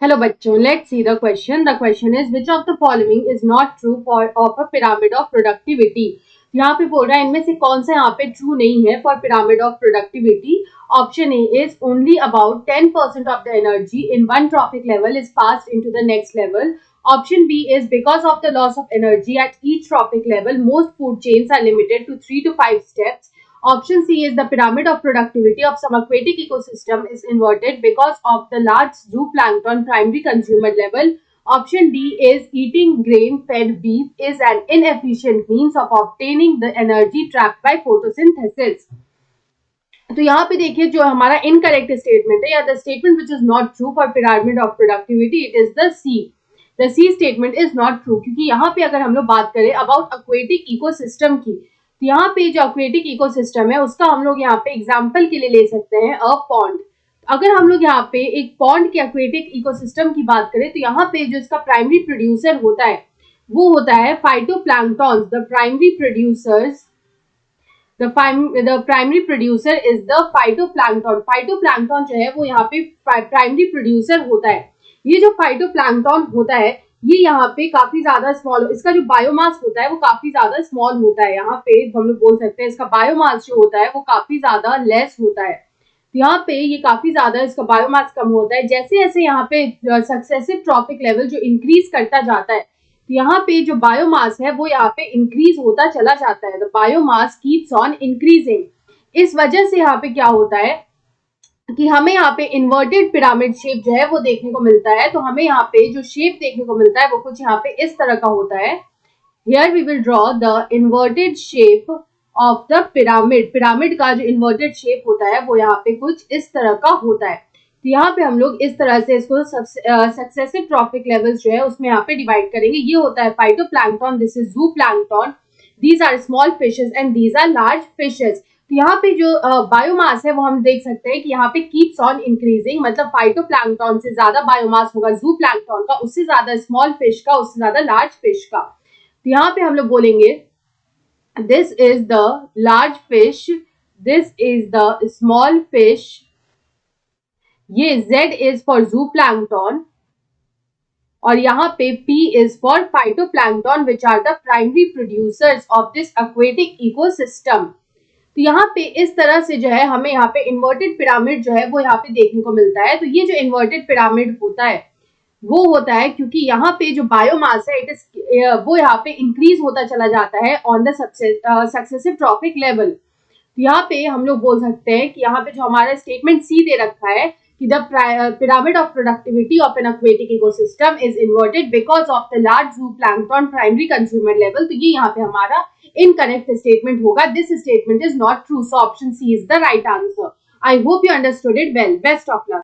Hello बच्चों, let's see the question. The question is which of the following is not true for of a pyramid of productivity? यहाँ पे बोल रहा है इनमें से कौन सा यहाँ पे ट्रू नहीं है for pyramid of productivity. Option A is only about 10% of the energy in one trophic level is passed into the next level. Option B is because of the loss of energy at each trophic level, most food chains are limited to 3 to 5 steps. Option C is the pyramid of productivity of some aquatic ecosystem is inverted because of the large zooplankton primary consumer level. Option D is eating grain-fed beef is an inefficient means of obtaining the energy trapped by photosynthesis. तो यहाँ पे देखिए जो हमारा incorrect statement है या the statement which is not true for pyramid of productivity it is the C. The C statement is not true क्योंकि यहाँ पे अगर हम लोग बात करें अबाउट एक्वेटिक इकोसिस्टम की तो यहाँ पे जो एक्वेटिक इकोसिस्टम है उसका हम लोग यहाँ पे एग्जाम्पल के लिए ले सकते हैं अ पॉन्ड. अगर हम लोग यहाँ पे एक पॉन्ड के एक्वेटिक इकोसिस्टम की बात करें तो यहाँ पे जो इसका प्राइमरी प्रोड्यूसर होता है वो होता है phytoplanktons. The primary producers the primary producer is the phytoplankton. Phytoplankton जो है वो यहाँ पे प्राइमरी प्रोड्यूसर होता है. ये जो फाइटोप्लैंक्टन होता है ये यहाँ पे काफी ज्यादा स्मॉल, इसका जो बायोमास होता है वो काफी ज्यादा स्मॉल होता है. यहाँ पे हम लोग बोल सकते हैं इसका बायोमास जो होता है वो काफी ज्यादा लेस होता है. यहाँ पे ये काफी ज्यादा इसका बायोमास कम होता है. जैसे जैसे यहाँ पे सक्सेसिव ट्रॉपिक लेवल जो इंक्रीज करता जाता है तो यहाँ पे जो बायोमास है वो यहाँ पे इंक्रीज होता चला जाता है. The biomass keeps on increasing. इस वजह से यहाँ पे क्या होता है कि हमें यहाँ पे इन्वर्टेड पिरामिड शेप जो है वो देखने को मिलता है. तो हमें यहाँ पे जो शेप देखने को मिलता है वो कुछ यहाँ पे इस तरह का होता है. Here we will draw the inverted shape of the pyramid. Pyramid का जो इन्वर्टेड शेप होता है वो यहाँ पे कुछ इस तरह का होता है. तो यहाँ पे हम लोग इस तरह से इसको सक्सेसिव ट्रॉपिक लेवल्स जो है उसमें यहाँ पे डिवाइड करेंगे. ये होता है phytoplankton, this is zooplankton, these are small fishes and these are large fishes. तो यहाँ पे जो बायोमास है वो हम देख सकते हैं कि यहाँ पे कीप्स ऑन इंक्रीजिंग, मतलब फाइटोप्लैंक्टन से ज्यादा बायोमास होगा जूप्लैंक्टन का, उससे ज्यादा स्मॉल फिश का, उससे ज्यादा लार्ज फिश का. तो यहाँ पे हम लोग बोलेंगे this is the large fish, this is the small fish. ये Z इज फॉर जूप्लैंक्टन और यहाँ पे P is for phytoplankton which are the primary producers of this aquatic ecosystem. तो यहाँ पे इस तरह से जो है हमें यहाँ पे इन्वर्टेड पिरामिड जो है वो यहाँ पे देखने को मिलता है. तो ये जो इन्वर्टेड पिरामिड होता है वो होता है क्योंकि यहाँ पे जो बायोमास है इट इज वो यहाँ पे इंक्रीज होता चला जाता है on the successive trophic level. तो यहाँ पे हम लोग बोल सकते हैं कि यहाँ पे जो हमारा स्टेटमेंट सी दे रखा है कि the pyramid of productivity of an aquatic ecosystem is inverted because of the large zooplankton primary consumer level. तो ये यहाँ पे हमारा incorrect statement होगा. This statement is not true. So option C is the right answer. I hope you understood it well. Best of luck.